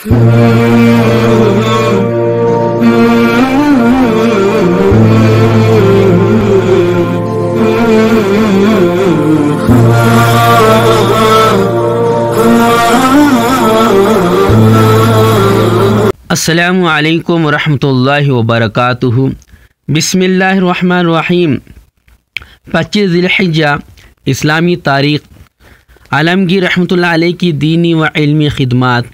السلام علیکم ورحمۃ اللہ وبرکاتہ۔ بسم اللہ الرحمن الرحیم۔ 25 ذی الحجہ اسلامی تاریخ۔ عالمگیر رحمۃ اللہ علیہ کی دینی و علمی خدمات۔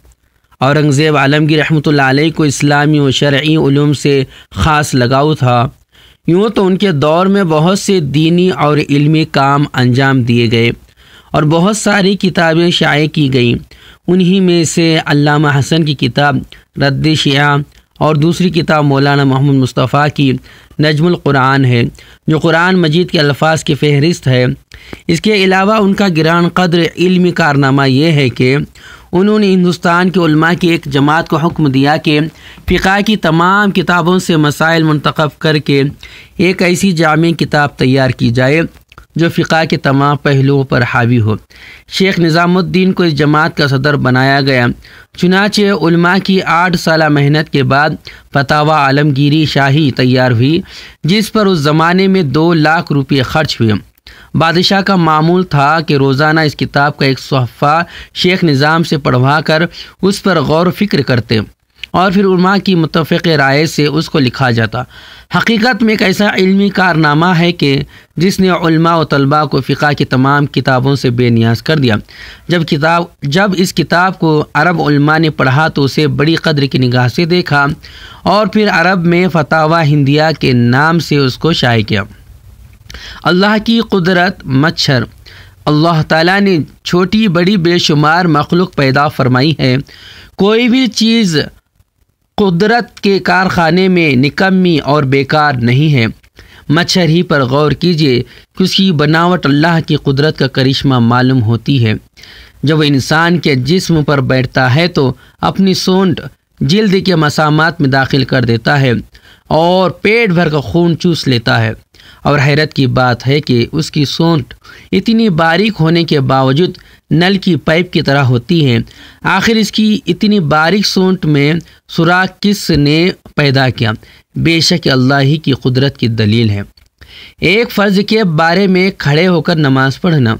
اورنگزیب عالمگیر رحمۃ اللہ علیہ کو اسلامی و شرعی علوم سے خاص لگاؤ تھا۔ یوں تو ان کے دور میں بہت سے دینی اور علمی کام انجام دیے گئے اور بہت ساری کتابیں شائع کی گئیں۔ انہی میں سے علامہ حسن کی کتاب رد شیعہ اور دوسری کتاب مولانا محمد مصطفیٰ کی نجم القرآن ہے، جو قرآن مجید کے الفاظ کی فہرست ہے۔ اس کے علاوہ ان کا گران قدر علمی کارنامہ یہ ہے کہ انہوں نے ہندوستان کے علماء کی ایک جماعت کو حکم دیا کہ فقہ کی تمام کتابوں سے مسائل منتخب کر کے ایک ایسی جامع کتاب تیار کی جائے جو فقہ کے تمام پہلوؤں پر حاوی ہو۔ شیخ نظام الدین کو اس جماعت کا صدر بنایا گیا۔ چنانچہ علماء کی 8 سالہ محنت کے بعد فتاوی عالمگیری شاہی تیار ہوئی، جس پر اس زمانے میں 2 لاکھ روپے خرچ ہوئے۔ بادشاہ کا معمول تھا کہ روزانہ اس کتاب کا ایک صفحہ شیخ نظام سے پڑھوا کر اس پر غور و فکر کرتے اور پھر علماء کی متفق رائے سے اس کو لکھا جاتا۔ حقیقت میں ایک ایسا علمی کارنامہ ہے کہ جس نے علماء و طلباء کو فقہ کی تمام کتابوں سے بے نیاز کر دیا۔ جب اس کتاب کو عرب علماء نے پڑھا تو اسے بڑی قدر کی نگاہ سے دیکھا اور پھر عرب میں فتاوی ہندیہ کے نام سے اس کو شائع کیا۔ اللہ کی قدرت مچھر۔ اللہ تعالیٰ نے چھوٹی بڑی بے شمار مخلوق پیدا فرمائی ہے۔ کوئی بھی چیز قدرت کے کارخانے میں نکمی اور بیکار نہیں ہے۔ مچھر ہی پر غور کیجیے کہ اس کی بناوٹ اللہ کی قدرت کا کرشمہ معلوم ہوتی ہے۔ جب وہ انسان کے جسم پر بیٹھتا ہے تو اپنی سونڈ جلد کے مسامات میں داخل کر دیتا ہے اور پیٹ بھر کا خون چوس لیتا ہے، اور حیرت کی بات ہے کہ اس کی سونڈ اتنی باریک ہونے کے باوجود نل کی پائپ کی طرح ہوتی ہے۔ آخر اس کی اتنی باریک سونڈ میں سوراخ کس نے پیدا کیا؟ بے شک اللہ ہی کی قدرت کی دلیل ہے۔ ایک فرض کے بارے میں کھڑے ہو کر نماز پڑھنا۔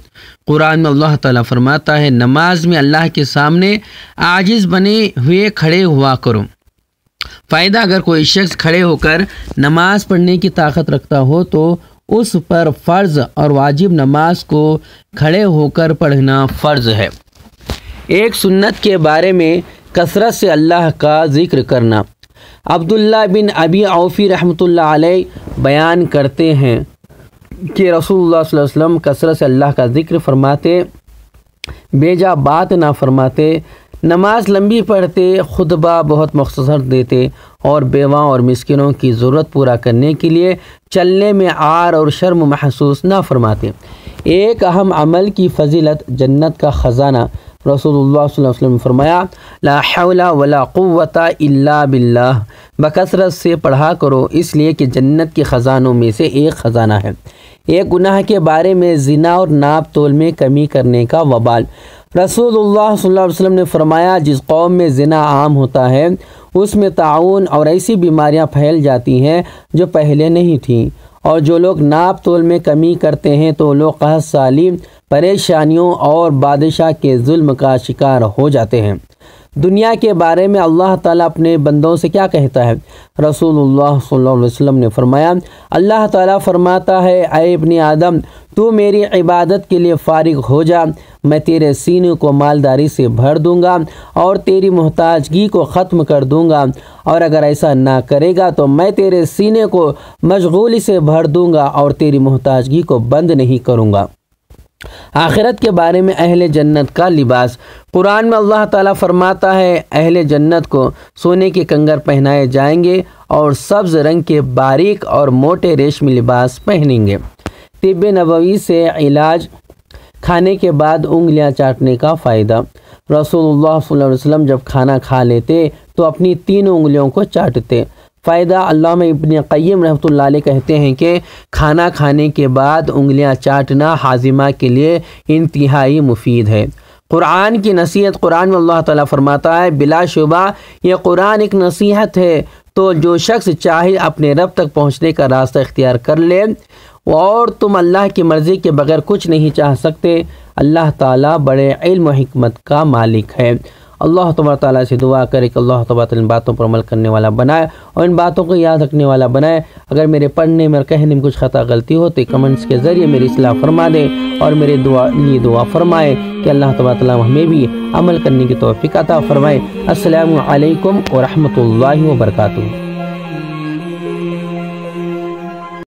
قرآن میں اللہ تعالیٰ فرماتا ہے، نماز میں اللہ کے سامنے عاجز بنے ہوئے کھڑے ہوا کرو۔ فائدہ، اگر کوئی شخص کھڑے ہو کر نماز پڑھنے کی طاقت رکھتا ہو تو اس پر فرض اور واجب نماز کو کھڑے ہو کر پڑھنا فرض ہے۔ ایک سنت کے بارے میں کثرت سے اللہ کا ذکر کرنا۔ عبداللہ بن ابی اوفی رحمۃ اللہ علیہ بیان کرتے ہیں کہ رسول اللہ صلی اللہ علیہ وسلم کثرت سے اللہ کا ذکر فرماتے، بیجا بات نہ فرماتے، نماز لمبی پڑھتے، خطبہ بہت مختصر دیتے اور بیواں اور مسکینوں کی ضرورت پورا کرنے کے لیے چلنے میں عار اور شرم محسوس نہ فرماتے۔ ایک اہم عمل کی فضیلت، جنت کا خزانہ۔ رسول اللہ صلی اللہ علیہ وسلم نے فرمایا، لا حول ولا قوت الا باللہ، بکثرت سے پڑھا کرو، اس لیے کہ جنت کے خزانوں میں سے ایک خزانہ ہے۔ ایک گناہ کے بارے میں زنا اور ناپ تول میں کمی کرنے کا وبال۔ رسول اللہ صلی اللہ علیہ وسلم نے فرمایا، جس قوم میں زنا عام ہوتا ہے اس میں طاعون اور ایسی بیماریاں پھیل جاتی ہیں جو پہلے نہیں تھیں، اور جو لوگ ناپ تول میں کمی کرتے ہیں تو لوگ قحط سالی، پریشانیوں اور بادشاہ کے ظلم کا شکار ہو جاتے ہیں۔ دنیا کے بارے میں اللہ تعالیٰ اپنے بندوں سے کیا کہتا ہے؟ رسول اللہ صلی اللہ علیہ وسلم نے فرمایا، اللہ تعالیٰ فرماتا ہے، اے ابن آدم، تو میری عبادت کے لیے فارغ ہو جا، میں تیرے سینے کو مالداری سے بھر دوں گا اور تیری محتاجگی کو ختم کر دوں گا، اور اگر ایسا نہ کرے گا تو میں تیرے سینے کو مشغولی سے بھر دوں گا اور تیری محتاجگی کو بند نہیں کروں گا۔ آخرت کے بارے میں اہل جنت کا لباس۔ قرآن میں اللہ تعالیٰ فرماتا ہے، اہل جنت کو سونے کے کنگن پہنائے جائیں گے اور سبز رنگ کے باریک اور موٹے ریشمی لباس پہنیں گے۔ طب نبوی سے علاج۔ کھانے کے بعد انگلیاں چاٹنے کا فائدہ۔ رسول اللہ صلی اللہ علیہ وسلم جب کھانا کھا لیتے تو اپنی 3 انگلیوں کو چاٹتے۔ فائدہ، علامہ ابن قیم رحمۃ اللہ علیہ کہتے ہیں کہ کھانا کھانے کے بعد انگلیاں چاٹنا ہاضمہ کے لیے انتہائی مفید ہے۔ قرآن کی نصیحت، قرآن میں اللہ تعالیٰ فرماتا ہے بلا شبہ یہ قرآن ایک نصیحت ہے، تو جو شخص چاہے اپنے رب تک پہنچنے کا راستہ اختیار کر لے، اور تم اللہ کی مرضی کے بغیر کچھ نہیں چاہ سکتے۔ اللہ تعالیٰ بڑے علم و حکمت کا مالک ہے۔ اللہ تبارک تعالیٰ سے دعا کرے کہ اللہ تبارک ان باتوں پر عمل کرنے والا بنائے اور ان باتوں کو یاد رکھنے والا بنائے۔ اگر میرے پڑھنے میں اور کہنے میں کچھ خطا غلطی ہو تو کمنٹس کے ذریعے میری اصلاح فرما دے اور میرے لیے دعا فرمائے کہ اللہ تبارک تعالیٰ ہمیں بھی عمل کرنے کی توفیق عطا فرمائے۔ السلام علیکم ورحمۃ اللہ وبرکاتہ۔